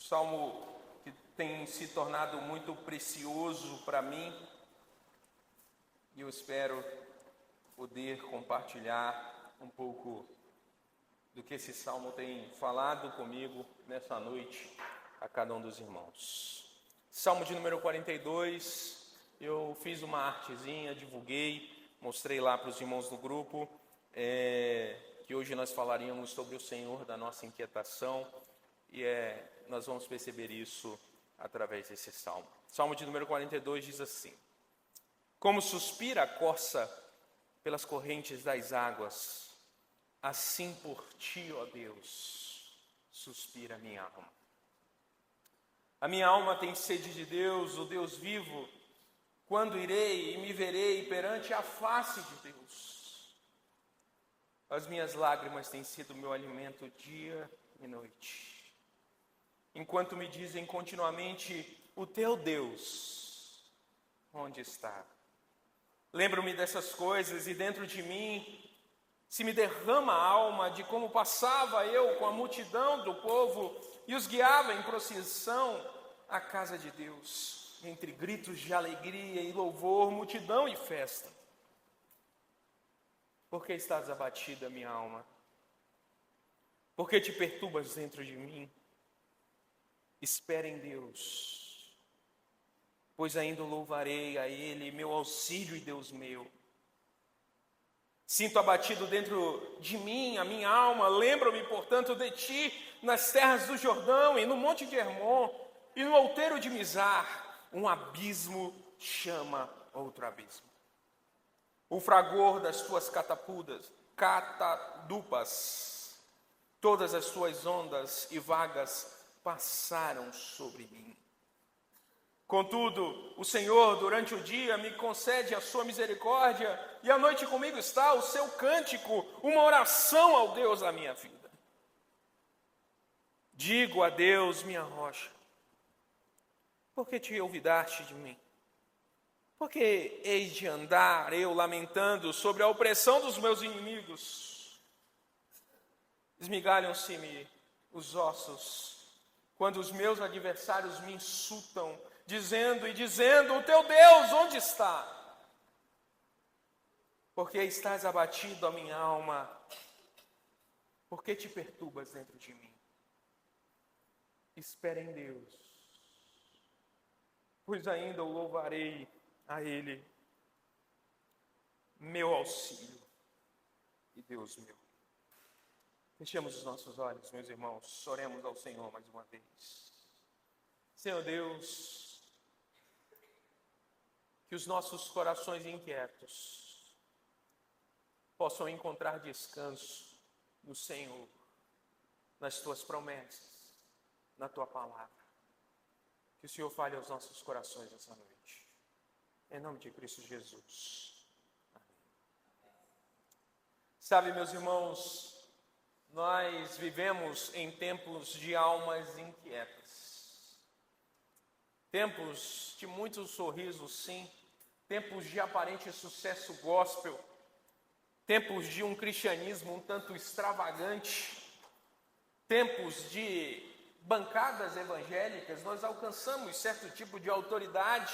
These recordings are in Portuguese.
salmo que tem se tornado muito precioso para mim, e eu espero poder compartilhar um pouco do que esse salmo tem falado comigo nessa noite a cada um dos irmãos. Salmo de número 42, eu fiz uma artezinha, divulguei, mostrei lá para os irmãos do grupo, que hoje nós falaríamos sobre o Senhor da nossa inquietação, e nós vamos perceber isso através desse salmo. Salmo de número 42 diz assim: como suspira a corça pelas correntes das águas, assim por ti, ó Deus, suspira a minha alma. A minha alma tem sede de Deus, o Deus vivo. Quando irei e me verei perante a face de Deus? As minhas lágrimas têm sido meu alimento dia e noite, enquanto me dizem continuamente: o teu Deus, onde está? Lembro-me dessas coisas e dentro de mim se me derrama a alma de como passava eu com a multidão do povo e os guiava em procissão à casa de Deus, entre gritos de alegria e louvor, multidão e festa. Por que estás abatida, minha alma? Por que te perturbas dentro de mim? Espera em Deus, pois ainda louvarei a Ele, meu auxílio e Deus meu. Sinto abatido dentro de mim a minha alma, lembro-me, portanto, de ti nas terras do Jordão e no monte de Hermon e no outeiro de Mizar. Um abismo chama outro abismo. O fragor das tuas catadupas, todas as tuas ondas e vagas passaram sobre mim. Contudo, o Senhor, durante o dia, me concede a sua misericórdia, e à noite comigo está o seu cântico, uma oração ao Deus da minha vida. Digo a Deus, minha rocha: por que te olvidaste de mim? Por que hei de andar eu lamentando sobre a opressão dos meus inimigos? Esmigalham-se-me os ossos quando os meus adversários me insultam, dizendo: o teu Deus onde está? Porque estás abatido, a minha alma? Por que te perturbas dentro de mim? Espera em Deus, pois ainda o louvarei a Ele, meu auxílio e Deus meu. Fechemos os nossos olhos, meus irmãos, oremos ao Senhor mais uma vez. Senhor Deus, que os nossos corações inquietos possam encontrar descanso no Senhor, nas Tuas promessas, na Tua palavra. Que o Senhor fale aos nossos corações essa noite. Em nome de Cristo Jesus. Amém. Sabe, meus irmãos, nós vivemos em tempos de almas inquietas. Tempos de muitos sorrisos, sim. Tempos de aparente sucesso gospel. Tempos de um cristianismo um tanto extravagante. Tempos de bancadas evangélicas. Nós alcançamos certo tipo de autoridade.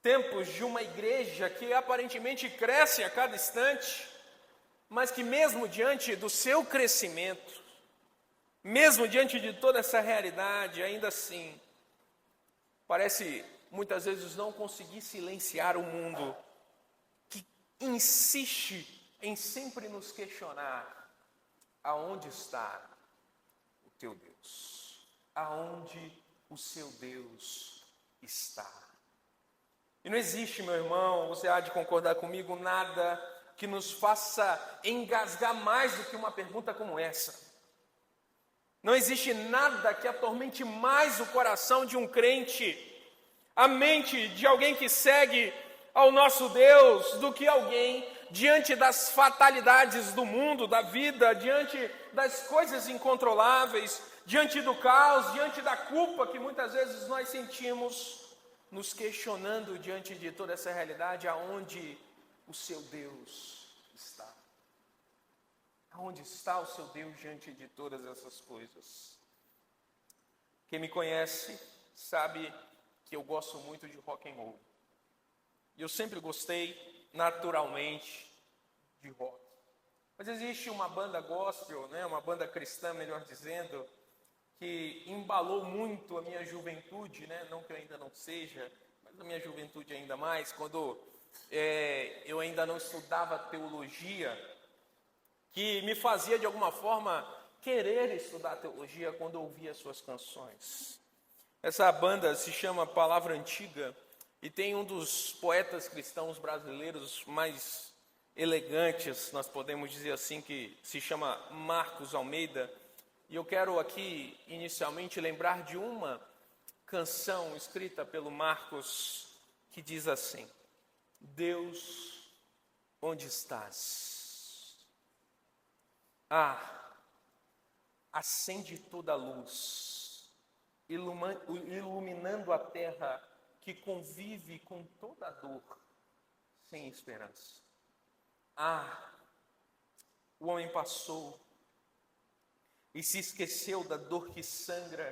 Tempos de uma igreja que aparentemente cresce a cada instante, mas que mesmo diante do seu crescimento, mesmo diante de toda essa realidade, ainda assim, parece muitas vezes não conseguir silenciar o mundo, que insiste em sempre nos questionar: aonde está o teu Deus? Aonde o seu Deus está? E não existe, meu irmão, você há de concordar comigo, nada que nos faça engasgar mais do que uma pergunta como essa. Não existe nada que atormente mais o coração de um crente, a mente de alguém que segue ao nosso Deus, do que alguém diante das fatalidades do mundo, da vida, diante das coisas incontroláveis, diante do caos, diante da culpa que muitas vezes nós sentimos, nos questionando diante de toda essa realidade, aonde o seu Deus está? Aonde está o seu Deus diante de todas essas coisas? Quem me conhece sabe que eu gosto muito de rock and roll. E eu sempre gostei, naturalmente, de rock. Mas existe uma banda gospel, né, uma banda cristã, melhor dizendo, que embalou muito a minha juventude, né, não que eu ainda não seja, mas a minha juventude ainda mais, quando eu ainda não estudava teologia, que me fazia de alguma forma querer estudar teologia quando ouvia suas canções. Essa banda se chama Palavra Antiga e tem um dos poetas cristãos brasileiros mais elegantes, nós podemos dizer assim, que se chama Marcos Almeida. E eu quero aqui inicialmente lembrar de uma canção escrita pelo Marcos que diz assim: Deus, onde estás? Acende toda a luz, iluminando a terra que convive com toda a dor, sem esperança. O homem passou e se esqueceu da dor que sangra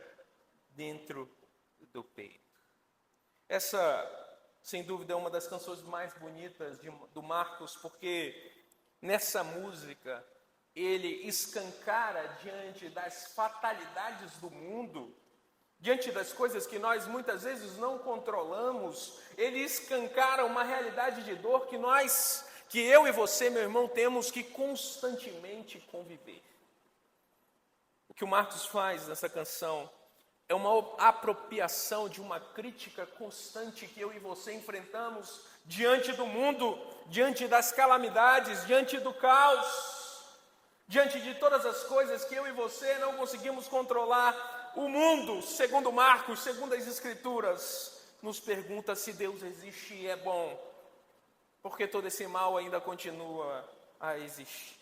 dentro do peito. Essa, sem dúvida, é uma das canções mais bonitas do Marcos, porque nessa música ele escancara diante das fatalidades do mundo, diante das coisas que nós muitas vezes não controlamos, ele escancara uma realidade de dor que eu e você, meu irmão, temos que constantemente conviver. O que o Marcos faz nessa canção é uma apropriação de uma crítica constante que eu e você enfrentamos diante do mundo, diante das calamidades, diante do caos, diante de todas as coisas que eu e você não conseguimos controlar. O mundo, segundo Marcos, segundo as Escrituras, nos pergunta se Deus existe e é bom, porque todo esse mal ainda continua a existir.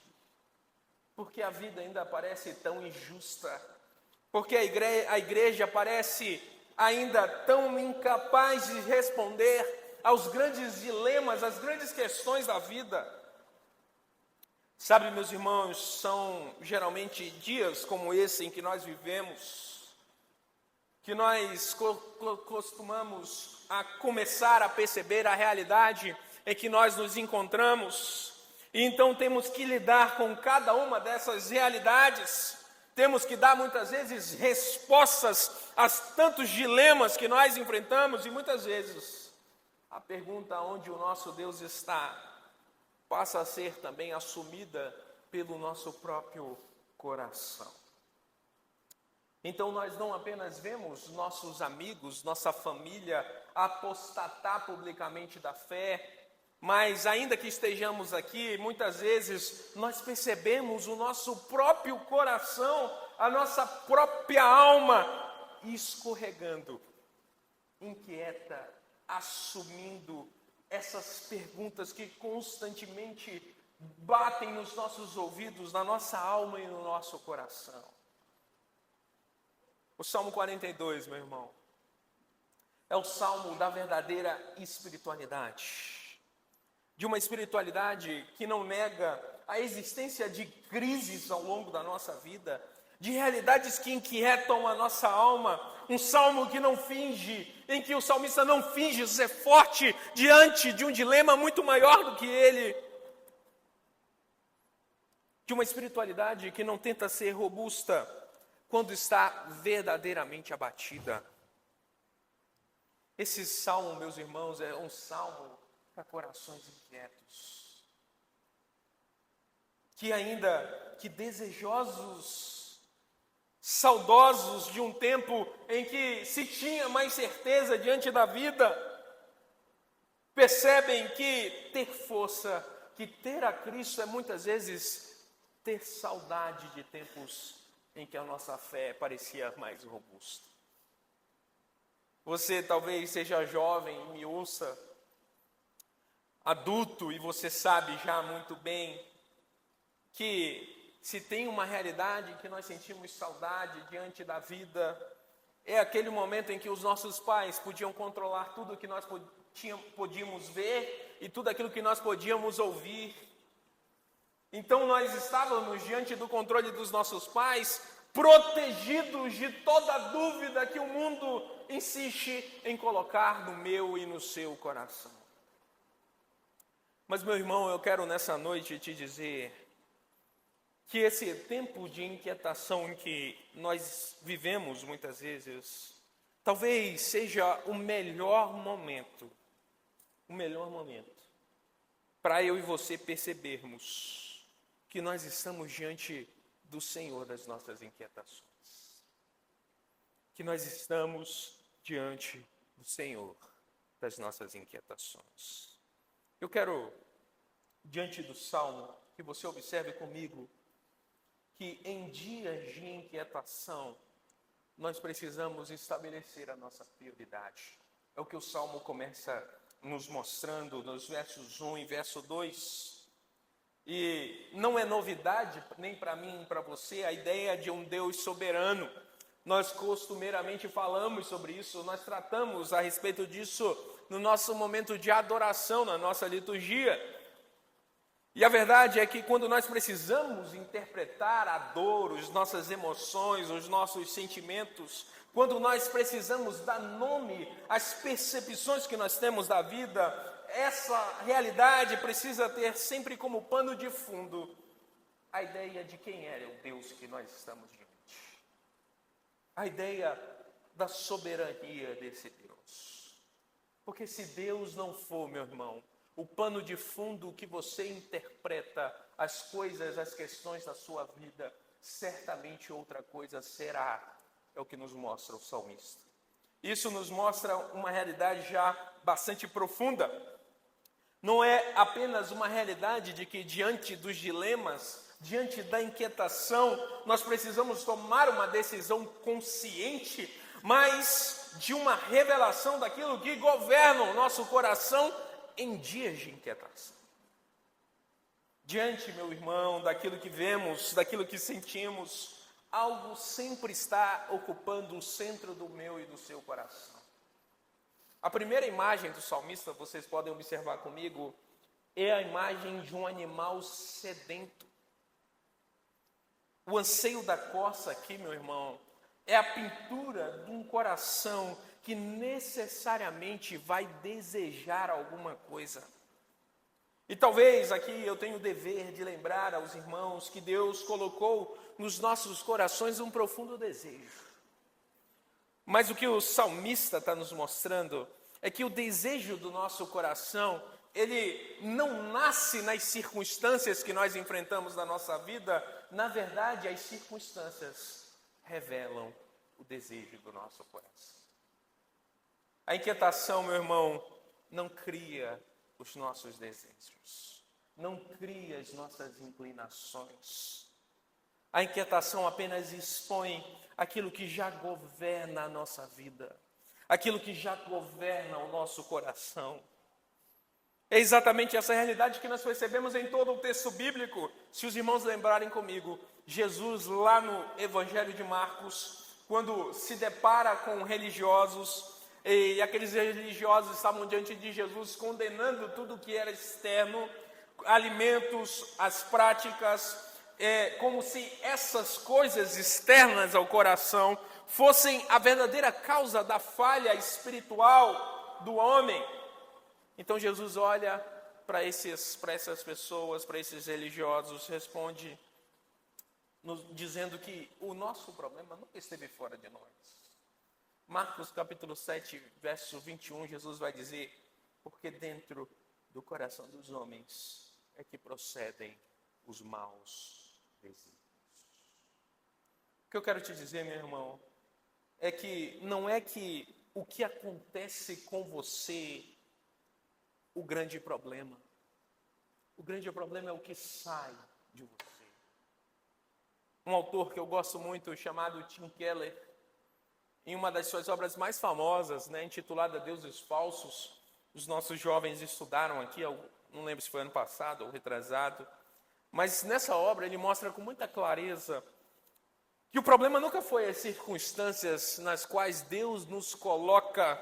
Porque a vida ainda parece tão injusta, porque a igreja parece ainda tão incapaz de responder aos grandes dilemas, às grandes questões da vida. Sabe, meus irmãos, são geralmente dias como esse em que nós vivemos, que nós costumamos a começar a perceber a realidade em que nós nos encontramos, e então temos que lidar com cada uma dessas realidades, temos que dar muitas vezes respostas a tantos dilemas que nós enfrentamos, e muitas vezes a pergunta onde o nosso Deus está passa a ser também assumida pelo nosso próprio coração. Então nós não apenas vemos nossos amigos, nossa família apostatar publicamente da fé, mas ainda que estejamos aqui, muitas vezes nós percebemos o nosso próprio coração, a nossa própria alma escorregando, inquieta, assumindo essas perguntas que constantemente batem nos nossos ouvidos, na nossa alma e no nosso coração. O Salmo 42, meu irmão, é o salmo da verdadeira espiritualidade. De uma espiritualidade que não nega a existência de crises ao longo da nossa vida, de realidades que inquietam a nossa alma, um salmo que não finge, em que o salmista não finge ser forte diante de um dilema muito maior do que ele, de uma espiritualidade que não tenta ser robusta quando está verdadeiramente abatida. Esse salmo, meus irmãos, é um salmo para corações inquietos, que desejosos, saudosos de um tempo em que se tinha mais certeza diante da vida, percebem que ter força, que ter a Cristo é muitas vezes ter saudade de tempos em que a nossa fé parecia mais robusta. Você talvez seja jovem e me ouça, adulto, e você sabe já muito bem que se tem uma realidade em que nós sentimos saudade diante da vida, é aquele momento em que os nossos pais podiam controlar tudo o que nós podíamos ver e tudo aquilo que nós podíamos ouvir. Então nós estávamos diante do controle dos nossos pais, protegidos de toda dúvida que o mundo insiste em colocar no meu e no seu coração. Mas, meu irmão, eu quero nessa noite te dizer que esse tempo de inquietação em que nós vivemos muitas vezes, talvez seja o melhor momento para eu e você percebermos que nós estamos diante do Senhor das nossas inquietações. Que nós estamos diante do Senhor das nossas inquietações. Eu quero, diante do Salmo, que você observe comigo que em dias de inquietação, nós precisamos estabelecer a nossa prioridade. É o que o Salmo começa nos mostrando nos versos 1 e verso 2. E não é novidade, nem para mim, nem para você, a ideia de um Deus soberano. Nós costumeiramente falamos sobre isso, nós tratamos a respeito disso no nosso momento de adoração, na nossa liturgia. E a verdade é que quando nós precisamos interpretar a dor, as nossas emoções, os nossos sentimentos, quando nós precisamos dar nome às percepções que nós temos da vida, essa realidade precisa ter sempre como pano de fundo a ideia de quem é o Deus que nós estamos diante. A ideia da soberania desse Deus. Porque se Deus não for, meu irmão, o pano de fundo que você interpreta as coisas, as questões da sua vida, certamente outra coisa será, é o que nos mostra o salmista. Isso nos mostra uma realidade já bastante profunda. Não é apenas uma realidade de que diante dos dilemas, diante da inquietação, nós precisamos tomar uma decisão consciente, mas de uma revelação daquilo que governa o nosso coração em dias de inquietação. Diante, meu irmão, daquilo que vemos, daquilo que sentimos, algo sempre está ocupando o centro do meu e do seu coração. A primeira imagem do salmista, vocês podem observar comigo, é a imagem de um animal sedento. O anseio da coça aqui, meu irmão, é a pintura de um coração que necessariamente vai desejar alguma coisa. E talvez aqui eu tenha o dever de lembrar aos irmãos que Deus colocou nos nossos corações um profundo desejo. Mas o que o salmista está nos mostrando é que o desejo do nosso coração, ele não nasce nas circunstâncias que nós enfrentamos na nossa vida. Na verdade, as circunstâncias revelam o desejo do nosso coração. A inquietação, meu irmão, não cria os nossos desejos, não cria as nossas inclinações. A inquietação apenas expõe aquilo que já governa a nossa vida, aquilo que já governa o nosso coração. É exatamente essa realidade que nós percebemos em todo o texto bíblico. Se os irmãos lembrarem comigo, Jesus lá no Evangelho de Marcos, quando se depara com religiosos, e aqueles religiosos estavam diante de Jesus condenando tudo que era externo, alimentos, as práticas, como se essas coisas externas ao coração fossem a verdadeira causa da falha espiritual do homem. Então Jesus olha para essas pessoas, para esses religiosos, responde dizendo que o nosso problema nunca esteve fora de nós. Marcos capítulo 7, verso 21, Jesus vai dizer: porque dentro do coração dos homens é que procedem os maus desígnios. O que eu quero te dizer, meu irmão, é que não é que o que acontece com você o grande problema. O grande problema é o que sai de você. Um autor que eu gosto muito, chamado Tim Keller, em uma das suas obras mais famosas, intitulada Deuses Falsos, os nossos jovens estudaram aqui, não lembro se foi ano passado ou retrasado, mas nessa obra ele mostra com muita clareza que o problema nunca foi as circunstâncias nas quais Deus nos coloca,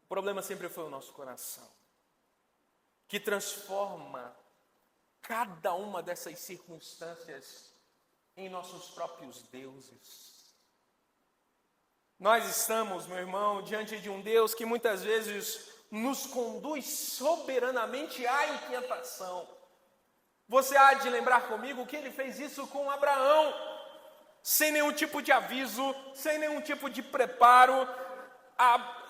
o problema sempre foi o nosso coração, que transforma cada uma dessas circunstâncias em nossos próprios deuses. Nós estamos, meu irmão, diante de um Deus que muitas vezes nos conduz soberanamente à inquietação. Você há de lembrar comigo que ele fez isso com Abraão, sem nenhum tipo de aviso, sem nenhum tipo de preparo,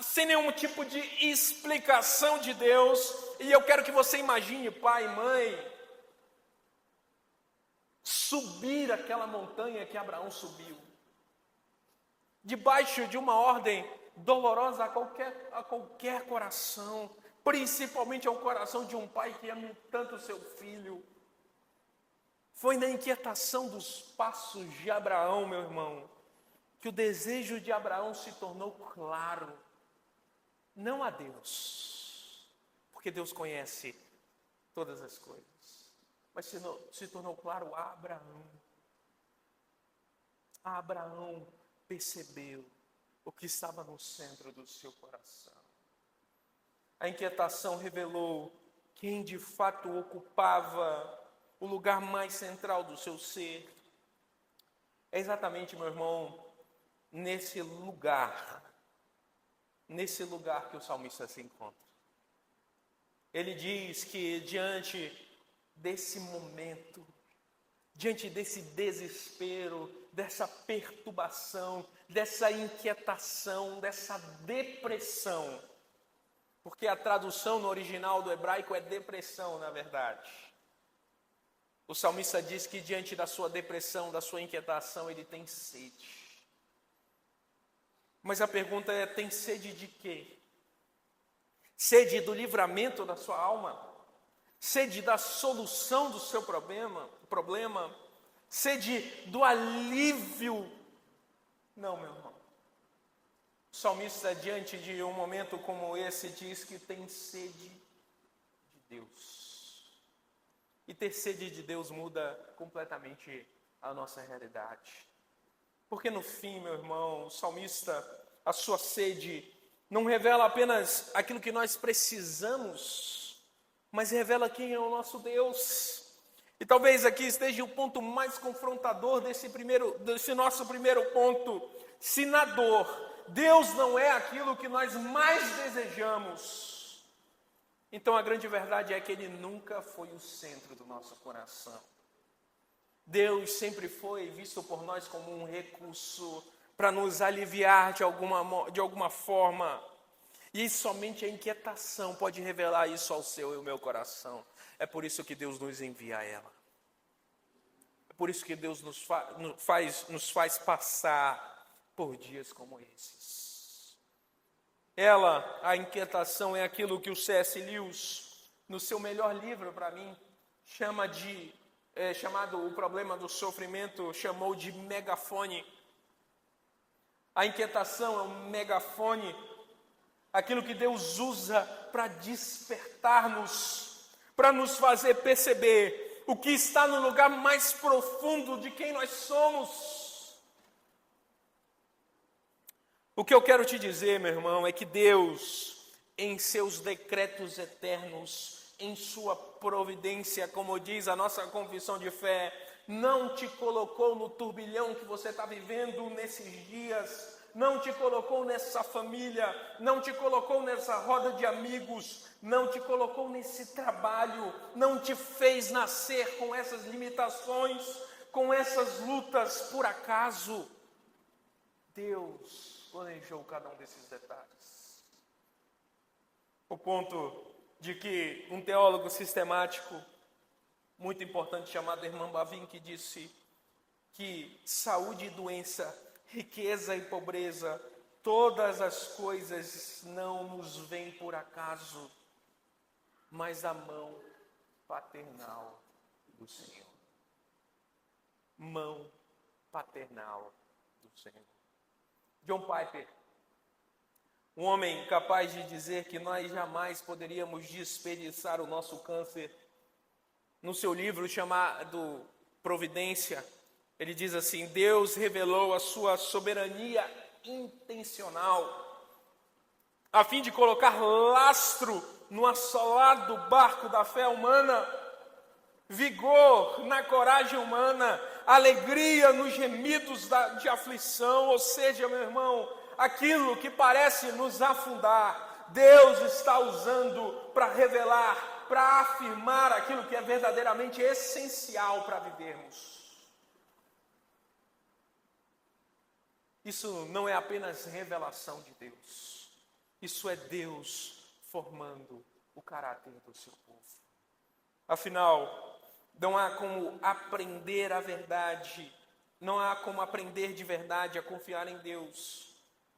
sem nenhum tipo de explicação de Deus. E eu quero que você imagine, pai e mãe, subir aquela montanha que Abraão subiu, debaixo de uma ordem dolorosa a qualquer coração, principalmente ao coração de um pai que ama tanto seu filho. Foi na inquietação dos passos de Abraão, meu irmão, que o desejo de Abraão se tornou claro, não a Deus, porque Deus conhece todas as coisas, mas se tornou claro a Abraão. Abraão percebeu o que estava no centro do seu coração. A inquietação revelou quem de fato ocupava o lugar mais central do seu ser. É exatamente, meu irmão, nesse lugar que o salmista se encontra. Ele diz que diante desse momento, diante desse desespero, dessa perturbação, dessa inquietação, dessa depressão, porque a tradução no original do hebraico é depressão, na verdade. O salmista diz que diante da sua depressão, da sua inquietação, ele tem sede. Mas a pergunta é, tem sede de quê? Sede do livramento da sua alma? Sede da solução do seu problema? Sede do alívio? Não, meu irmão. O salmista, diante de um momento como esse, diz que tem sede de Deus. E ter sede de Deus muda completamente a nossa realidade. Porque no fim, meu irmão, o salmista, a sua sede não revela apenas aquilo que nós precisamos, mas revela quem é o nosso Deus. E talvez aqui esteja o ponto mais confrontador desse nosso primeiro ponto. Se na dor, Deus não é aquilo que nós mais desejamos, então a grande verdade é que Ele nunca foi o centro do nosso coração. Deus sempre foi visto por nós como um recurso para nos aliviar de alguma forma. E somente a inquietação pode revelar isso ao seu e ao meu coração. É por isso que Deus nos envia a ela. É por isso que Deus nos faz passar por dias como esses. A inquietação, é aquilo que o C.S. Lewis, no seu melhor livro para mim, chamado O Problema do Sofrimento, chamou de megafone. A inquietação é um megafone, aquilo que Deus usa para despertar-nos, para nos fazer perceber o que está no lugar mais profundo de quem nós somos. O que eu quero te dizer, meu irmão, é que Deus, em seus decretos eternos, em sua providência, como diz a nossa confissão de fé, não te colocou no turbilhão que você está vivendo nesses dias, não te colocou nessa família, não te colocou nessa roda de amigos, não te colocou nesse trabalho, não te fez nascer com essas limitações, com essas lutas por acaso. Deus planejou cada um desses detalhes. O ponto de que um teólogo sistemático muito importante chamado Herman Bavinck, que disse que saúde e doença, riqueza e pobreza, todas as coisas não nos vêm por acaso, mas da mão paternal do Senhor. Mão paternal do Senhor. John Piper, um homem capaz de dizer que nós jamais poderíamos desperdiçar o nosso câncer, no seu livro chamado Providência, ele diz assim: Deus revelou a sua soberania intencional, a fim de colocar lastro no assolado barco da fé humana, vigor na coragem humana, alegria nos gemidos de aflição, ou seja, meu irmão, aquilo que parece nos afundar, Deus está usando para revelar, para afirmar aquilo que é verdadeiramente essencial para vivermos. Isso não é apenas revelação de Deus, isso é Deus formando o caráter do seu povo. Afinal, não há como aprender a verdade, não há como aprender de verdade a confiar em Deus,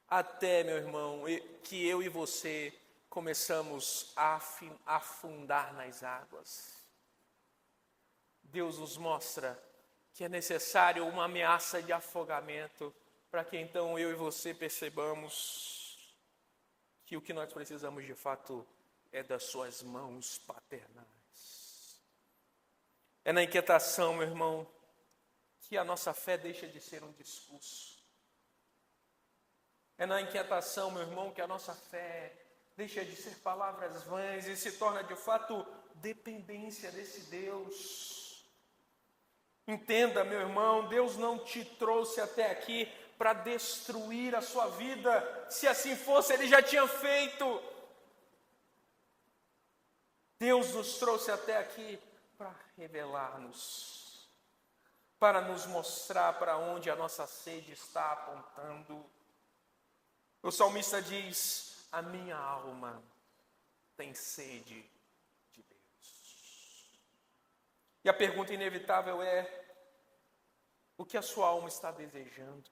até, meu irmão, que eu e você começamos a afundar nas águas. Deus nos mostra que é necessário uma ameaça de afogamento, para que então eu e você percebamos que o que nós precisamos de fato é das suas mãos paternais. É na inquietação, meu irmão, que a nossa fé deixa de ser um discurso. É na inquietação, meu irmão, que a nossa fé deixa de ser palavras vãs e se torna de fato dependência desse Deus. Entenda, meu irmão, Deus não te trouxe até aqui para destruir a sua vida. Se assim fosse, Ele já tinha feito. Deus nos trouxe até aqui para revelar-nos, para nos mostrar para onde a nossa sede está apontando. O salmista diz: a minha alma tem sede de Deus. E a pergunta inevitável é: o que a sua alma está desejando?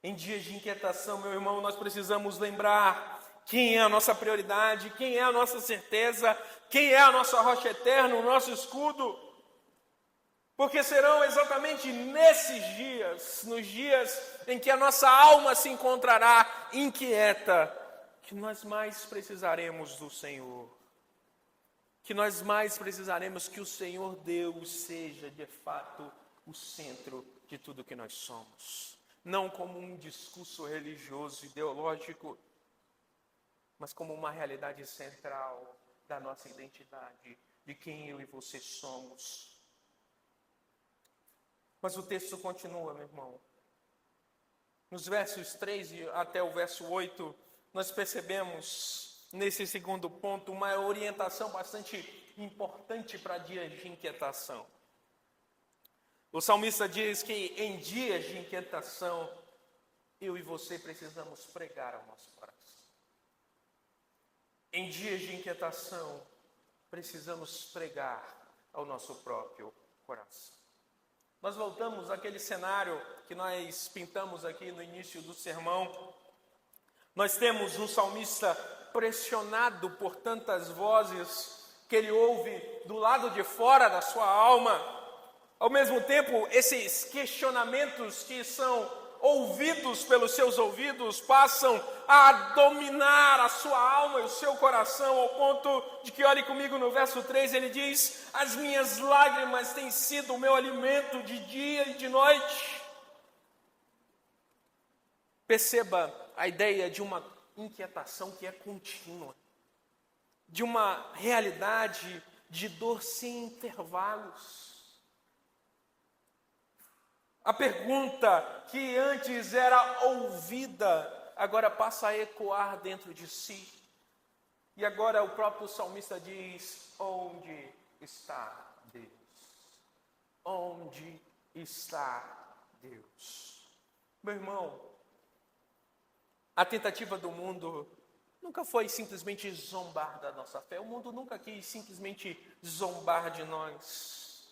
Em dias de inquietação, meu irmão, nós precisamos lembrar quem é a nossa prioridade, quem é a nossa certeza, quem é a nossa rocha eterna, o nosso escudo. Porque serão exatamente nesses dias, nos dias em que a nossa alma se encontrará inquieta, que nós mais precisaremos do Senhor. Que nós mais precisaremos que o Senhor Deus seja de fato o centro de tudo que nós somos. Não como um discurso religioso, ideológico, mas como uma realidade central da nossa identidade, de quem eu e você somos. Mas o texto continua, meu irmão. Nos versos 3 até o verso 8, nós percebemos, nesse segundo ponto, uma orientação bastante importante para dias de inquietação. O salmista diz que em dias de inquietação, eu e você precisamos pregar ao nosso coração. Em dias de inquietação, precisamos pregar ao nosso próprio coração. Nós voltamos àquele cenário que nós pintamos aqui no início do sermão. Nós temos um salmista pressionado por tantas vozes que ele ouve do lado de fora da sua alma. Ao mesmo tempo, esses questionamentos que são ouvidos pelos seus ouvidos passam a dominar a sua alma e o seu coração, ao ponto de que, olhe comigo no verso 3, ele diz: as minhas lágrimas têm sido o meu alimento de dia e de noite. Perceba a ideia de uma inquietação que é contínua, de uma realidade de dor sem intervalos. A pergunta que antes era ouvida, agora passa a ecoar dentro de si. E agora o próprio salmista diz: onde está Deus? Onde está Deus? Meu irmão, a tentativa do mundo nunca foi simplesmente zombar da nossa fé. O mundo nunca quis simplesmente zombar de nós.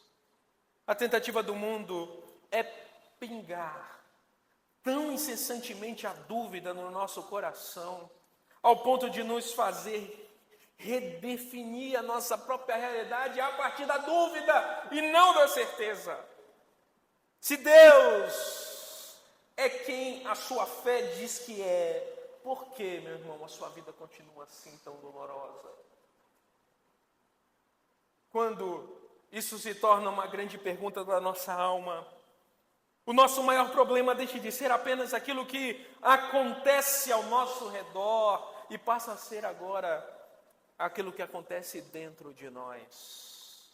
A tentativa do mundo é pingar tão incessantemente a dúvida no nosso coração, ao ponto de nos fazer redefinir a nossa própria realidade a partir da dúvida e não da certeza. Se Deus é quem a sua fé diz que é, por que, meu irmão, a sua vida continua assim tão dolorosa? Quando isso se torna uma grande pergunta da nossa alma, o nosso maior problema deixa de ser apenas aquilo que acontece ao nosso redor e passa a ser agora aquilo que acontece dentro de nós.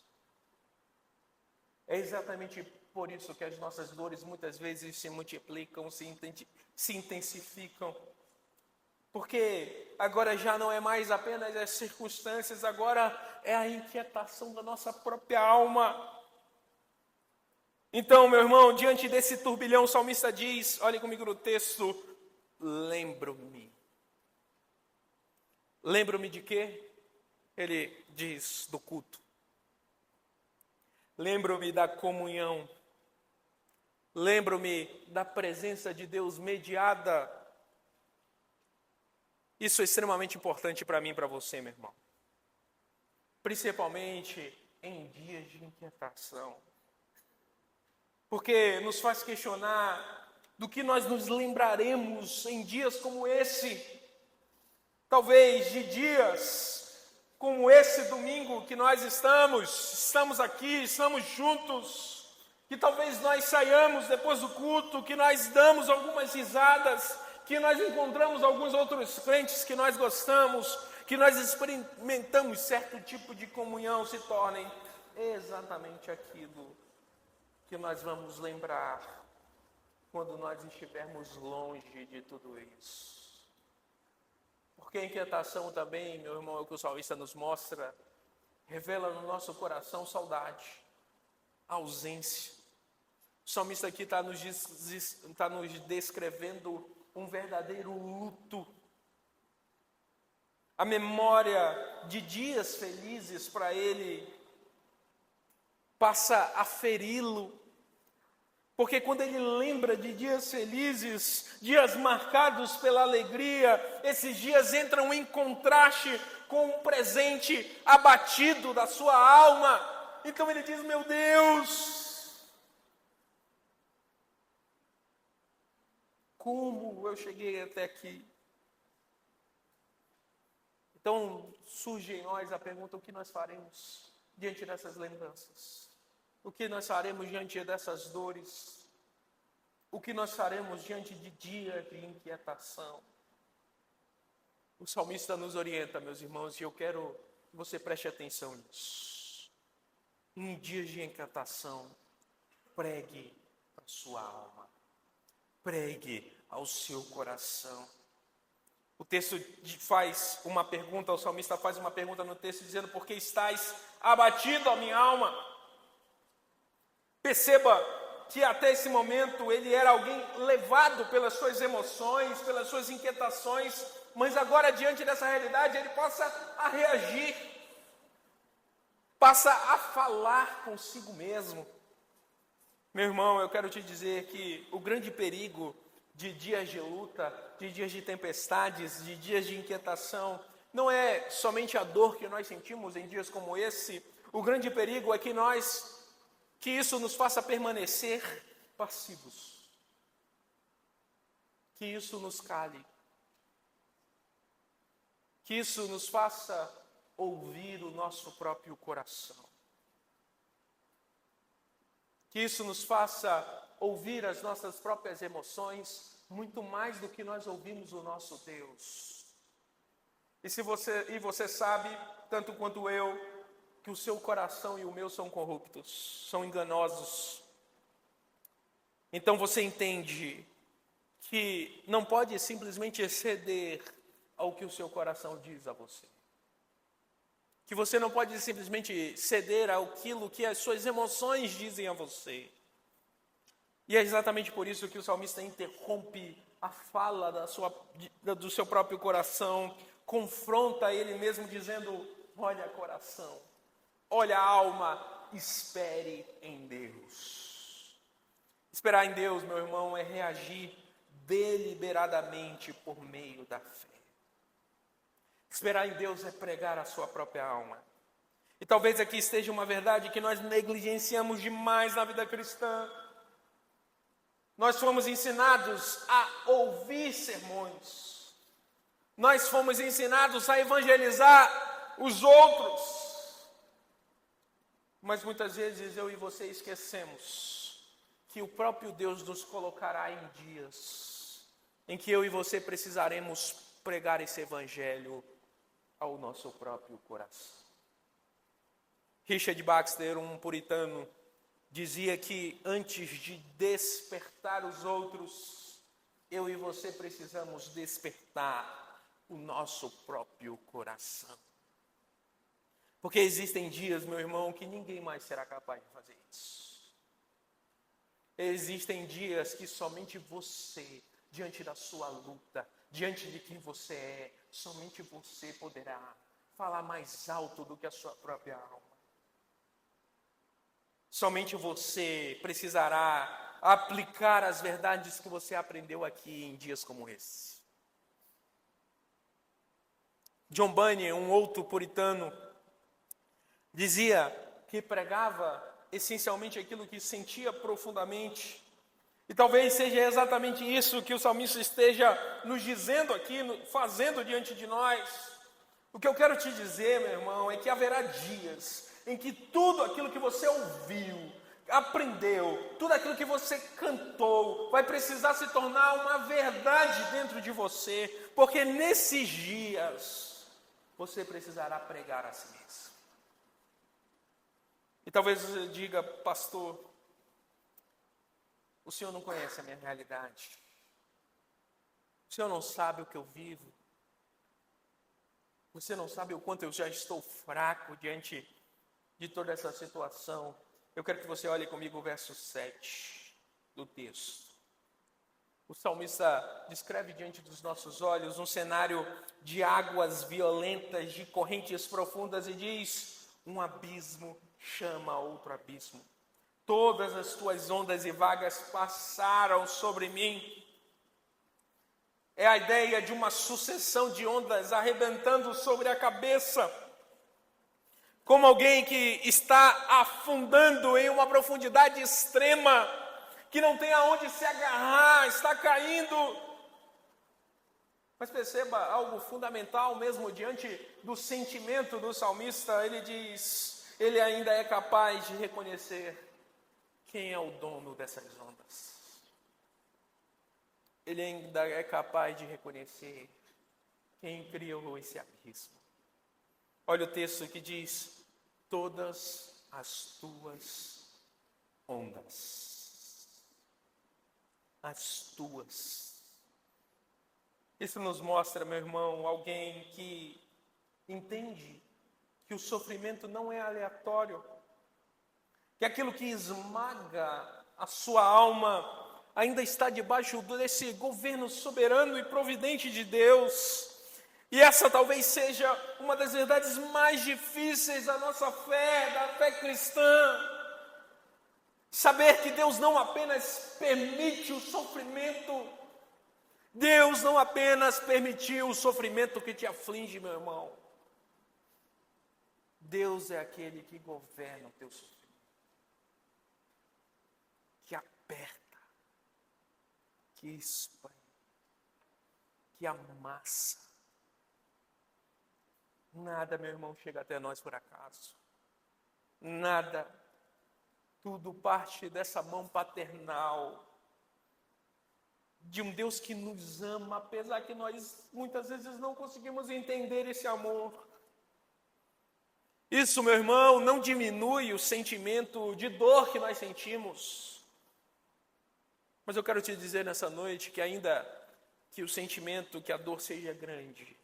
É exatamente por isso que as nossas dores muitas vezes se multiplicam, se intensificam. Porque agora já não é mais apenas as circunstâncias, agora é a inquietação da nossa própria alma. Então, meu irmão, diante desse turbilhão, o salmista diz, olhe comigo no texto, lembro-me. Lembro-me de quê? Ele diz, do culto. Lembro-me da comunhão. Lembro-me da presença de Deus mediada. Isso é extremamente importante para mim e para você, meu irmão. Principalmente em dias de inquietação. Porque nos faz questionar do que nós nos lembraremos em dias como esse. Talvez de dias como esse domingo que nós estamos aqui, estamos juntos. Que talvez nós saiamos depois do culto, que nós damos algumas risadas, que nós encontramos alguns outros crentes que nós gostamos, que nós experimentamos certo tipo de comunhão, se tornem exatamente aquilo que nós vamos lembrar quando nós estivermos longe de tudo isso. Porque a inquietação também, meu irmão, é o que o salmista nos mostra, revela no nosso coração saudade, ausência. O salmista aqui está nos descrevendo um verdadeiro luto. A memória de dias felizes para ele passa a feri-lo. Porque quando ele lembra de dias felizes, dias marcados pela alegria, esses dias entram em contraste com o presente abatido da sua alma. Então ele diz, meu Deus, como eu cheguei até aqui? Então surge em nós a pergunta, o que nós faremos diante dessas lembranças? O que nós faremos diante dessas dores? O que nós faremos diante de dia de inquietação? O salmista nos orienta, meus irmãos, e eu quero que você preste atenção nisso. Em dias de inquietação, pregue a sua alma. Pregue ao seu coração. O texto faz uma pergunta, o salmista faz uma pergunta no texto dizendo, por que estás abatido, a minha alma? Perceba que até esse momento ele era alguém levado pelas suas emoções, pelas suas inquietações, mas agora diante dessa realidade ele passa a reagir, passa a falar consigo mesmo. Meu irmão, eu quero te dizer que o grande perigo de dias de luta, de dias de tempestades, de dias de inquietação, não é somente a dor que nós sentimos em dias como esse. O grande perigo é que isso nos faça permanecer passivos. Que isso nos cale. Que isso nos faça ouvir o nosso próprio coração. Que isso nos faça ouvir as nossas próprias emoções, muito mais do que nós ouvimos o nosso Deus. E você sabe, tanto quanto eu, que o seu coração e o meu são corruptos, são enganosos. Então você entende que não pode simplesmente ceder ao que o seu coração diz a você. Que você não pode simplesmente ceder àquilo que as suas emoções dizem a você. E é exatamente por isso que o salmista interrompe a fala do seu próprio coração, confronta ele mesmo dizendo, olha coração, olha alma, espere em Deus. Esperar em Deus, meu irmão, é reagir deliberadamente por meio da fé. Esperar em Deus é pregar a sua própria alma. E talvez aqui esteja uma verdade que nós negligenciamos demais na vida cristã. Nós fomos ensinados a ouvir sermões. Nós fomos ensinados a evangelizar os outros. Mas muitas vezes eu e você esquecemos que o próprio Deus nos colocará em dias em que eu e você precisaremos pregar esse evangelho ao nosso próprio coração. Richard Baxter, um puritano, dizia que antes de despertar os outros, eu e você precisamos despertar o nosso próprio coração. Porque existem dias, meu irmão, que ninguém mais será capaz de fazer isso. Existem dias que somente você, diante da sua luta, diante de quem você é, somente você poderá falar mais alto do que a sua própria alma. Somente você precisará aplicar as verdades que você aprendeu aqui em dias como esse. John Bunyan, um outro puritano, dizia que pregava essencialmente aquilo que sentia profundamente. E talvez seja exatamente isso que o salmista esteja nos dizendo aqui, fazendo diante de nós. O que eu quero te dizer, meu irmão, é que haverá dias em que tudo aquilo que você ouviu, aprendeu, tudo aquilo que você cantou, vai precisar se tornar uma verdade dentro de você, porque nesses dias você precisará pregar a si mesmo. E talvez você diga, pastor, o senhor não conhece a minha realidade, o senhor não sabe o que eu vivo, você não sabe o quanto eu já estou fraco diante de toda essa situação. Eu quero que você olhe comigo o verso 7 do texto. O salmista descreve diante dos nossos olhos um cenário de águas violentas, de correntes profundas, e diz: um abismo chama outro abismo. Todas as tuas ondas e vagas passaram sobre mim. É a ideia de uma sucessão de ondas arrebentando sobre a cabeça, como alguém que está afundando em uma profundidade extrema, que não tem aonde se agarrar, está caindo. Mas perceba algo fundamental mesmo diante do sentimento do salmista. Ele diz, ele ainda é capaz de reconhecer quem é o dono dessas ondas. Ele ainda é capaz de reconhecer quem criou esse abismo. Olha o texto que diz: todas as tuas ondas. As tuas. Isso nos mostra, meu irmão, alguém que entende que o sofrimento não é aleatório, que aquilo que esmaga a sua alma ainda está debaixo desse governo soberano e providente de Deus. E essa talvez seja uma das verdades mais difíceis da nossa fé, da fé cristã. Saber que Deus não apenas permite o sofrimento, Deus não apenas permitiu o sofrimento que te aflige, meu irmão. Deus é aquele que governa o teu sofrimento, que aperta, que espanha, que amassa. Nada, meu irmão, chega até nós por acaso. Nada. Tudo parte dessa mão paternal de um Deus que nos ama, apesar que nós muitas vezes não conseguimos entender esse amor. Isso, meu irmão, não diminui o sentimento de dor que nós sentimos. Mas eu quero te dizer nessa noite que ainda que o sentimento, que a dor seja grande,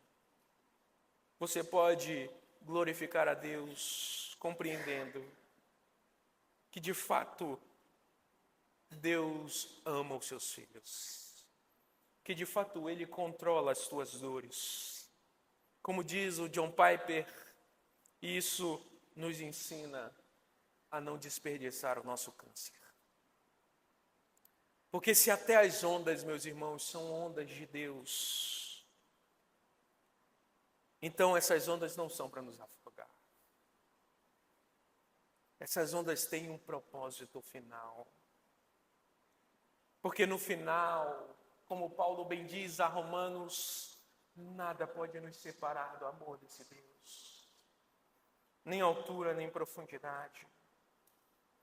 você pode glorificar a Deus compreendendo que de fato Deus ama os seus filhos, que de fato Ele controla as tuas dores. Como diz o John Piper, isso nos ensina a não desperdiçar o nosso câncer. Porque se até as ondas, meus irmãos, são ondas de Deus, então essas ondas não são para nos afogar. Essas ondas têm um propósito final. Porque no final, como Paulo bem diz a Romanos, nada pode nos separar do amor desse Deus. Nem altura, nem profundidade,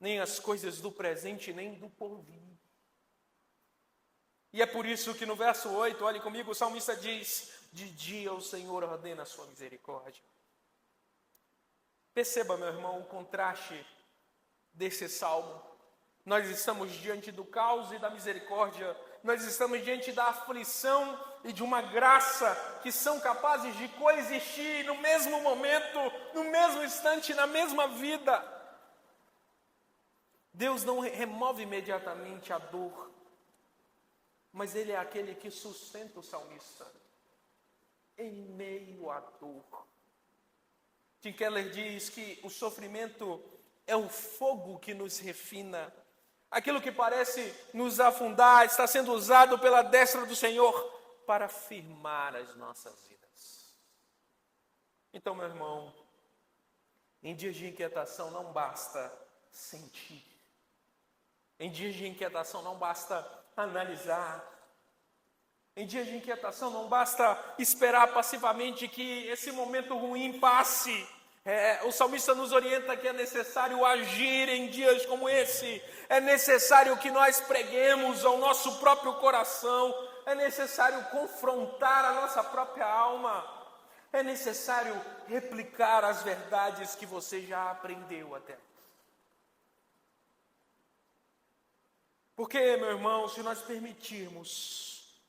nem as coisas do presente, nem do porvir. E é por isso que no verso 8, olhe comigo, o salmista diz: de dia o Senhor ordena a sua misericórdia. Perceba, meu irmão, o contraste desse salmo. Nós estamos diante do caos e da misericórdia. Nós estamos diante da aflição e de uma graça que são capazes de coexistir no mesmo momento, no mesmo instante, na mesma vida. Deus não remove imediatamente a dor, mas Ele é aquele que sustenta o salmista em meio à dor. Tim Keller diz que o sofrimento é o fogo que nos refina. Aquilo que parece nos afundar está sendo usado pela destra do Senhor para firmar as nossas vidas. Então, meu irmão, em dias de inquietação não basta sentir. Em dias de inquietação não basta analisar. Em dias de inquietação não basta esperar passivamente que esse momento ruim passe. O salmista nos orienta que é necessário agir em dias como esse. É necessário que nós preguemos ao nosso próprio coração. É necessário confrontar a nossa própria alma. É necessário replicar as verdades que você já aprendeu até. Porque, meu irmão, se nós permitirmos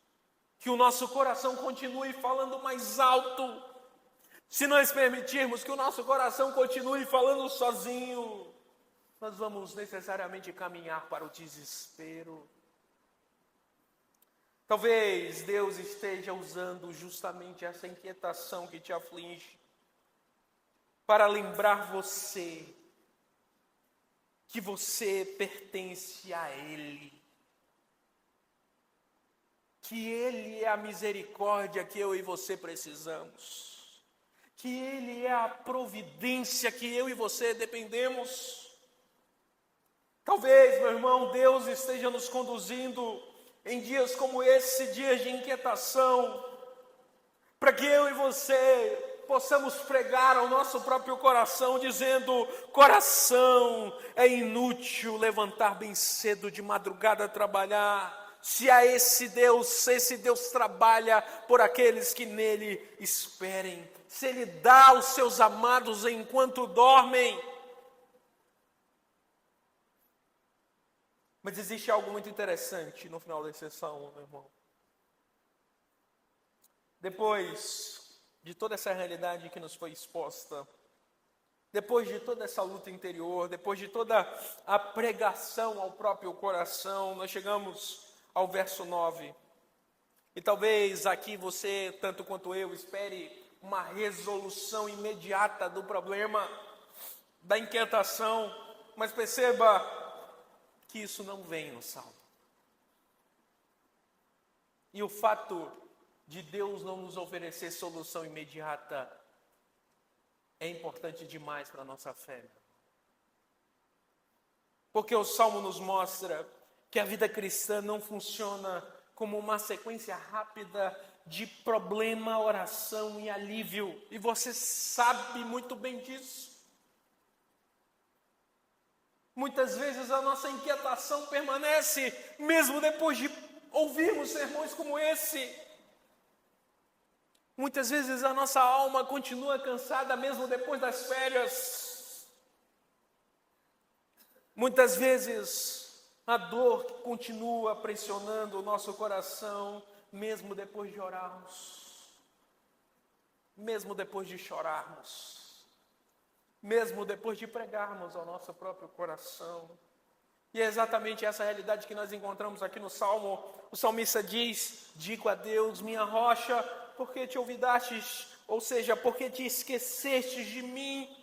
que o nosso coração continue falando mais alto, se nós permitirmos que o nosso coração continue falando sozinho, nós vamos necessariamente caminhar para o desespero. Talvez Deus esteja usando justamente essa inquietação que te aflige para lembrar você que você pertence a Ele, que Ele é a misericórdia que eu e você precisamos, que Ele é a providência que eu e você dependemos. Talvez, meu irmão, Deus esteja nos conduzindo em dias como esse, dias de inquietação, para que eu e você possamos pregar ao nosso próprio coração, dizendo: coração, é inútil levantar bem cedo de madrugada a trabalhar, se a esse Deus trabalha por aqueles que nele esperem, se Ele dá aos seus amados enquanto dormem. Mas existe algo muito interessante no final dessa sessão, meu irmão. Depois de toda essa realidade que nos foi exposta, depois de toda essa luta interior, depois de toda a pregação ao próprio coração, nós chegamos ao verso 9. E talvez aqui você, tanto quanto eu, espere uma resolução imediata do problema, da inquietação, mas perceba que isso não vem no Salmo. E o fato de Deus não nos oferecer solução imediata é importante demais para a nossa fé. Porque o Salmo nos mostra que a vida cristã não funciona como uma sequência rápida de problema, oração e alívio. E você sabe muito bem disso. Muitas vezes a nossa inquietação permanece, mesmo depois de ouvirmos sermões como esse. Muitas vezes a nossa alma continua cansada mesmo depois das férias. Muitas vezes a dor continua pressionando o nosso coração mesmo depois de orarmos. Mesmo depois de chorarmos. Mesmo depois de pregarmos ao nosso próprio coração. E é exatamente essa realidade que nós encontramos aqui no Salmo. O salmista diz: digo a Deus, minha rocha, porque te olvidastes, ou seja, porque te esquecestes de mim.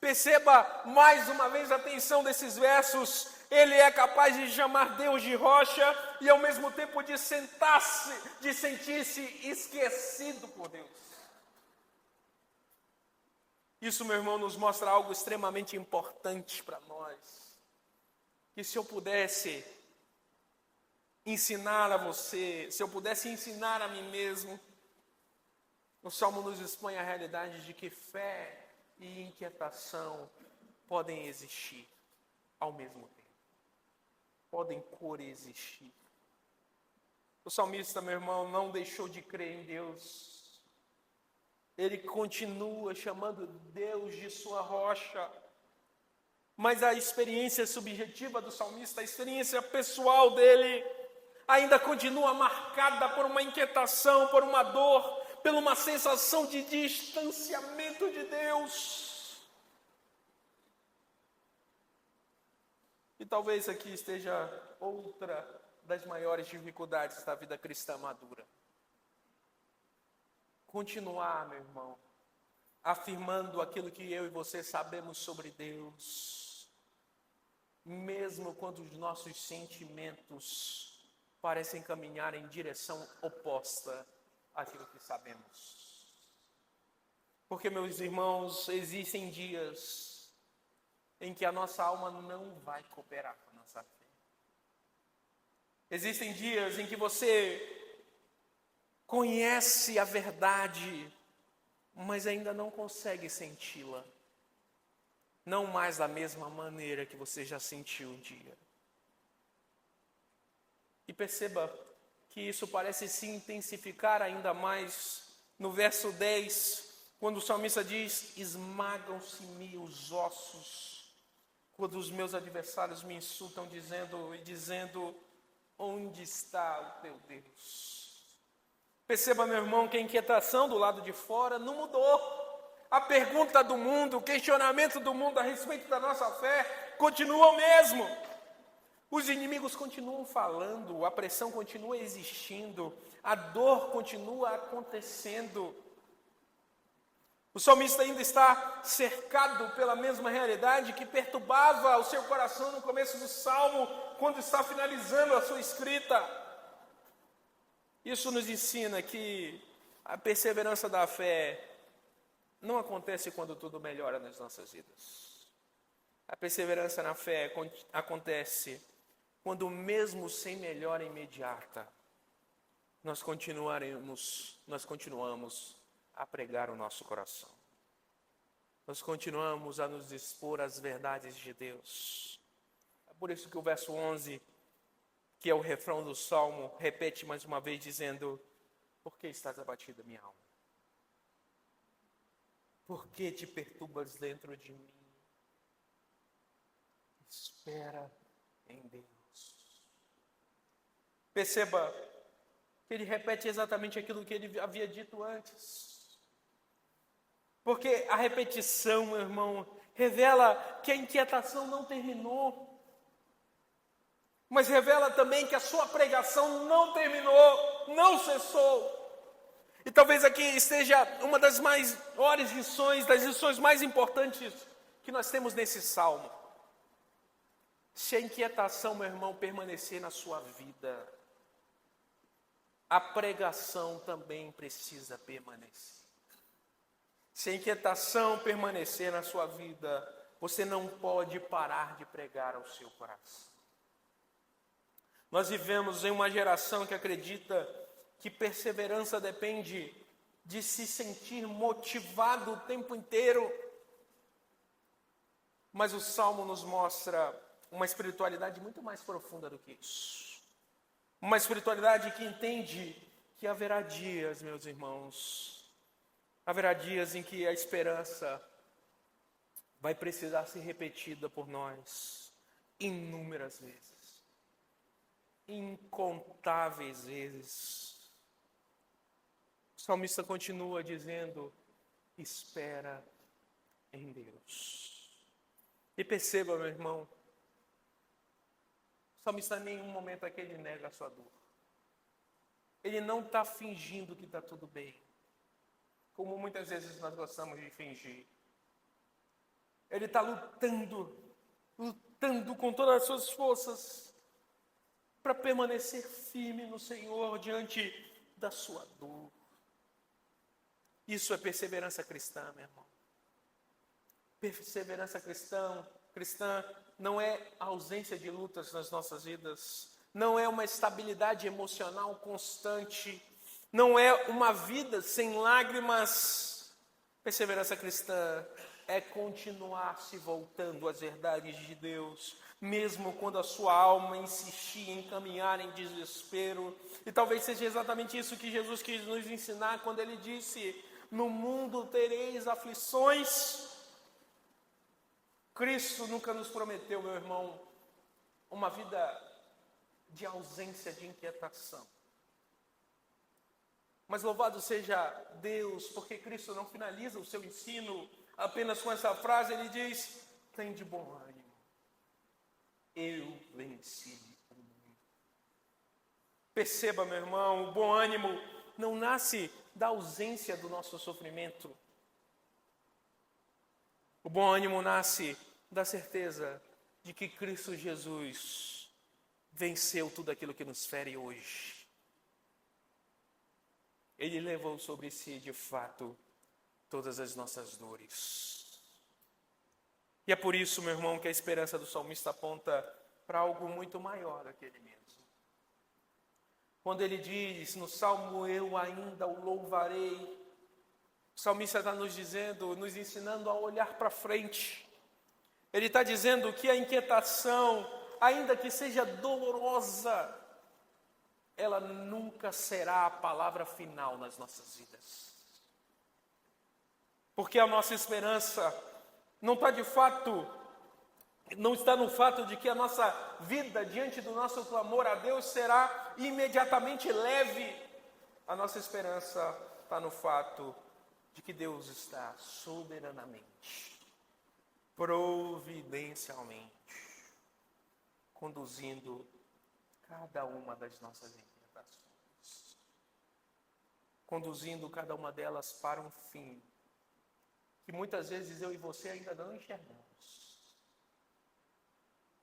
Perceba mais uma vez a tensão desses versos. Ele é capaz de chamar Deus de rocha e ao mesmo tempo de sentir-se esquecido por Deus. Isso, meu irmão, nos mostra algo extremamente importante para nós. E se eu pudesse ensinar a você, se eu pudesse ensinar a mim mesmo, o Salmo nos expõe a realidade de que fé e inquietação podem existir ao mesmo tempo. Podem coexistir. O salmista, meu irmão, não deixou de crer em Deus. Ele continua chamando Deus de sua rocha. Mas a experiência subjetiva do salmista, a experiência pessoal dele, ainda continua marcada por uma inquietação, por uma dor, por uma sensação de distanciamento de Deus. E talvez aqui esteja outra das maiores dificuldades da vida cristã madura. Continuar, meu irmão, afirmando aquilo que eu e você sabemos sobre Deus, mesmo quando os nossos sentimentos parecem caminhar em direção oposta àquilo que sabemos. Porque, meus irmãos, existem dias em que a nossa alma não vai cooperar com a nossa fé. Existem dias em que você conhece a verdade, mas ainda não consegue senti-la. Não mais da mesma maneira que você já sentiu um dia. E perceba que isso parece se intensificar ainda mais no verso 10, quando o salmista diz: esmagam-se-me os ossos, quando os meus adversários me insultam, dizendo, onde está o teu Deus? Perceba, meu irmão, que a inquietação do lado de fora não mudou. A pergunta do mundo, o questionamento do mundo a respeito da nossa fé continua o mesmo. Os inimigos continuam falando, a pressão continua existindo, a dor continua acontecendo. O salmista ainda está cercado pela mesma realidade que perturbava o seu coração no começo do salmo, quando está finalizando a sua escrita. Isso nos ensina que a perseverança da fé não acontece quando tudo melhora nas nossas vidas. A perseverança na fé acontece quando, mesmo sem melhora imediata, nós continuamos a pregar o nosso coração. Nós continuamos a nos expor às verdades de Deus. É por isso que o verso 11, que é o refrão do salmo, repete mais uma vez dizendo: por que estás abatida, minha alma? Por que te perturbas dentro de mim? Espera em Deus. Perceba que ele repete exatamente aquilo que ele havia dito antes. Porque a repetição, meu irmão, revela que a inquietação não terminou. Mas revela também que a sua pregação não terminou, não cessou. E talvez aqui esteja uma das maiores lições, das lições mais importantes que nós temos nesse salmo. Se a inquietação, meu irmão, permanecer na sua vida, a pregação também precisa permanecer. Se a inquietação permanecer na sua vida, você não pode parar de pregar ao seu coração. Nós vivemos em uma geração que acredita que perseverança depende de se sentir motivado o tempo inteiro. Mas o Salmo nos mostra uma espiritualidade muito mais profunda do que isso. Uma espiritualidade que entende que haverá dias, meus irmãos, haverá dias em que a esperança vai precisar ser repetida por nós inúmeras vezes, incontáveis vezes. O salmista continua dizendo: espera em Deus. E perceba, meu irmão, o salmista em nenhum momento aqui ele nega a sua dor. Ele não está fingindo que está tudo bem, como muitas vezes nós gostamos de fingir. Ele está lutando com todas as suas forças para permanecer firme no Senhor diante da sua dor. Isso é perseverança cristã, meu irmão. Perseverança cristã não é a ausência de lutas nas nossas vidas, não é uma estabilidade emocional constante, não é uma vida sem lágrimas. Perseverança cristã é continuar se voltando às verdades de Deus, mesmo quando a sua alma insistir em caminhar em desespero. E talvez seja exatamente isso que Jesus quis nos ensinar quando ele disse: no mundo tereis aflições. Cristo nunca nos prometeu, meu irmão, uma vida de ausência de inquietação. Mas louvado seja Deus, porque Cristo não finaliza o seu ensino apenas com essa frase. Ele diz: tem de bom ânimo, eu venci o mundo. Perceba, meu irmão, o bom ânimo não nasce da ausência do nosso sofrimento. O bom ânimo nasce da certeza de que Cristo Jesus venceu tudo aquilo que nos fere hoje. Ele levou sobre si, de fato, todas as nossas dores. E é por isso, meu irmão, que a esperança do salmista aponta para algo muito maior do que ele mesmo. Quando ele diz no Salmo, eu ainda o louvarei, o salmista está nos dizendo, nos ensinando a olhar para frente. Ele está dizendo que a inquietação, ainda que seja dolorosa, ela nunca será a palavra final nas nossas vidas. Porque a nossa esperança não está no fato de que a nossa vida diante do nosso clamor a Deus será imediatamente leve. A nossa esperança está no fato de que Deus está soberanamente, providencialmente, conduzindo cada uma das nossas inquietações, conduzindo cada uma delas para um fim que muitas vezes eu e você ainda não enxergamos,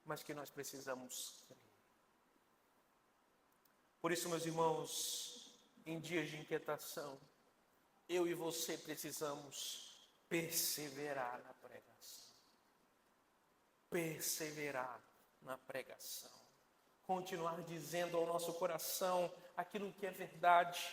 mas que nós precisamos crer. Por isso, meus irmãos, em dias de inquietação, eu e você precisamos perseverar na pregação. Perseverar na pregação. Continuar dizendo ao nosso coração aquilo que é verdade.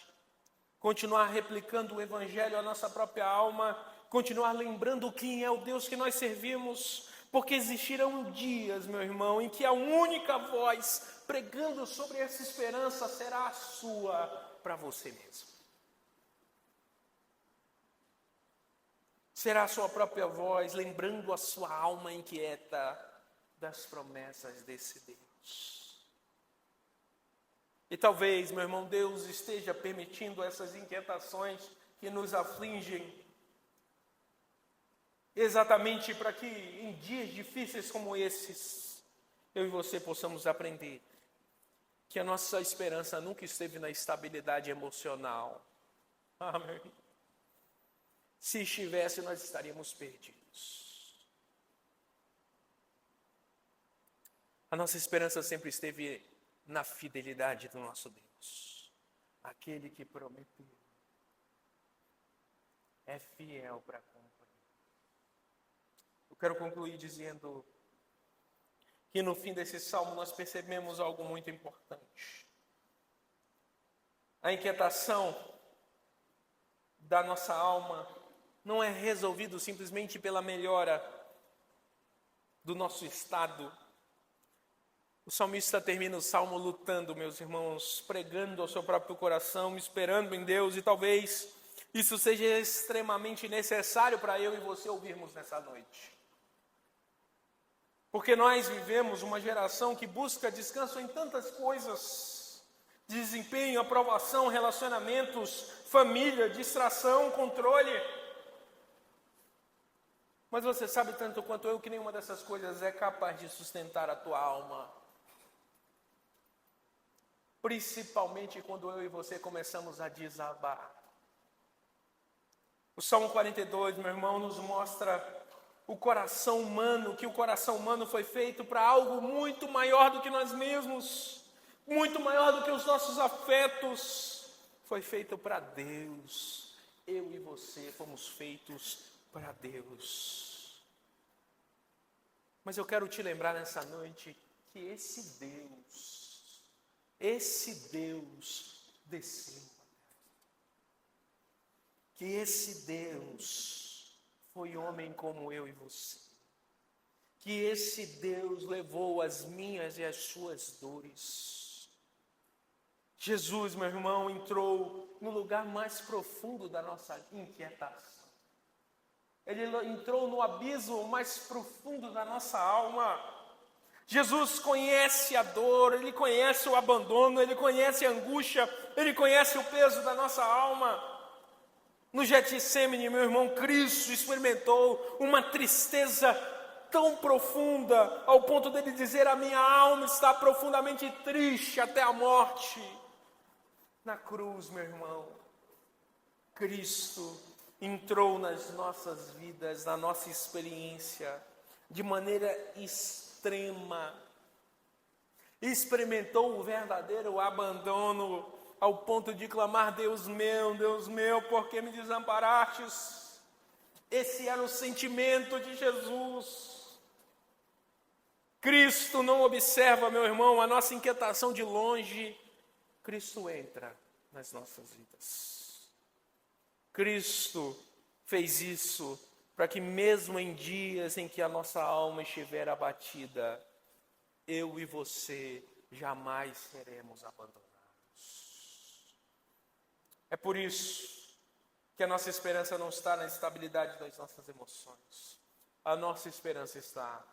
Continuar replicando o Evangelho à nossa própria alma. Continuar lembrando quem é o Deus que nós servimos. Porque existirão dias, meu irmão, em que a única voz pregando sobre essa esperança será a sua para você mesmo. Será a sua própria voz, lembrando a sua alma inquieta das promessas desse Deus. E talvez, meu irmão, Deus esteja permitindo essas inquietações que nos afligem, exatamente para que em dias difíceis como esses, eu e você possamos aprender que a nossa esperança nunca esteve na estabilidade emocional. Ah, meu irmão. Se estivesse, nós estaríamos perdidos. A nossa esperança sempre esteve na fidelidade do nosso Deus. Aquele que prometeu é fiel para cumprir. Eu quero concluir dizendo que no fim desse salmo nós percebemos algo muito importante. A inquietação da nossa alma não é resolvido simplesmente pela melhora do nosso estado. O salmista termina o salmo lutando, meus irmãos, pregando ao seu próprio coração, esperando em Deus, e talvez isso seja extremamente necessário para eu e você ouvirmos nessa noite. Porque nós vivemos uma geração que busca descanso em tantas coisas: desempenho, aprovação, relacionamentos, família, distração, controle. Mas você sabe tanto quanto eu que nenhuma dessas coisas é capaz de sustentar a tua alma. Principalmente quando eu e você começamos a desabar. O Salmo 42, meu irmão, nos mostra o coração humano, que o coração humano foi feito para algo muito maior do que nós mesmos, muito maior do que os nossos afetos. Foi feito para Deus. Eu e você fomos feitos para Deus. Mas eu quero te lembrar nessa noite que esse Deus desceu. Que esse Deus foi homem como eu e você. Que esse Deus levou as minhas e as suas dores. Jesus, meu irmão, entrou no lugar mais profundo da nossa inquietação. Ele entrou no abismo mais profundo da nossa alma. Jesus conhece a dor, Ele conhece o abandono, Ele conhece a angústia, Ele conhece o peso da nossa alma. No Getsêmani, meu irmão, Cristo experimentou uma tristeza tão profunda, ao ponto dele dizer: a minha alma está profundamente triste até a morte. Na cruz, meu irmão, Cristo entrou nas nossas vidas, na nossa experiência, de maneira extrema. Experimentou o verdadeiro abandono, ao ponto de clamar: Deus meu, por que me desamparastes? Esse era o sentimento de Jesus. Cristo não observa, meu irmão, a nossa inquietação de longe. Cristo entra nas nossas vidas. Cristo fez isso para que mesmo em dias em que a nossa alma estiver abatida, eu e você jamais seremos abandonados. É por isso que a nossa esperança não está na estabilidade das nossas emoções. A nossa esperança está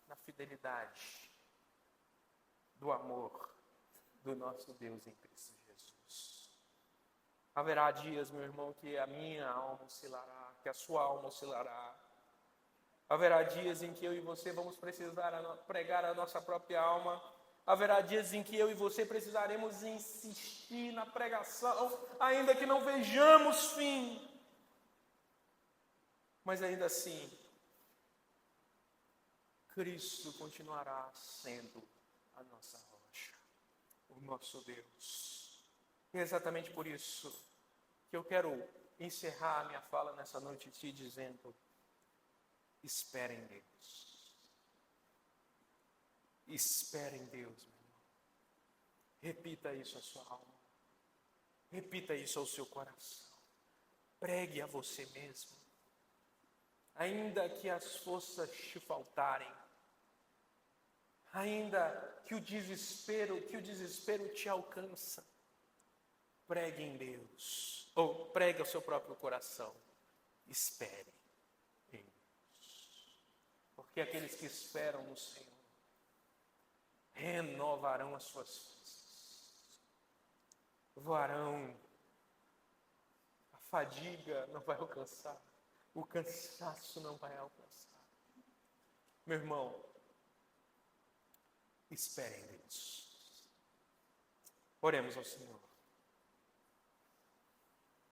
na fidelidade do amor do nosso Deus em Cristo Jesus. Haverá dias, meu irmão, que a minha alma oscilará, que a sua alma oscilará. Haverá dias em que eu e você vamos precisar pregar a nossa própria alma. Haverá dias em que eu e você precisaremos insistir na pregação, ainda que não vejamos fim. Mas ainda assim, Cristo continuará sendo a nossa rocha, o nosso Deus. E é exatamente por isso que eu quero encerrar a minha fala nessa noite te dizendo: espere em Deus. Espere em Deus, meu irmão. Repita isso à sua alma. Repita isso ao seu coração. Pregue a você mesmo. Ainda que as forças te faltarem, ainda que o desespero te alcança, pregue em Deus, ou pregue ao seu próprio coração. Espere em Deus. Porque aqueles que esperam no Senhor renovarão as suas forças, voarão, a fadiga não vai alcançar, o cansaço não vai alcançar. Meu irmão, espere em Deus. Oremos ao Senhor.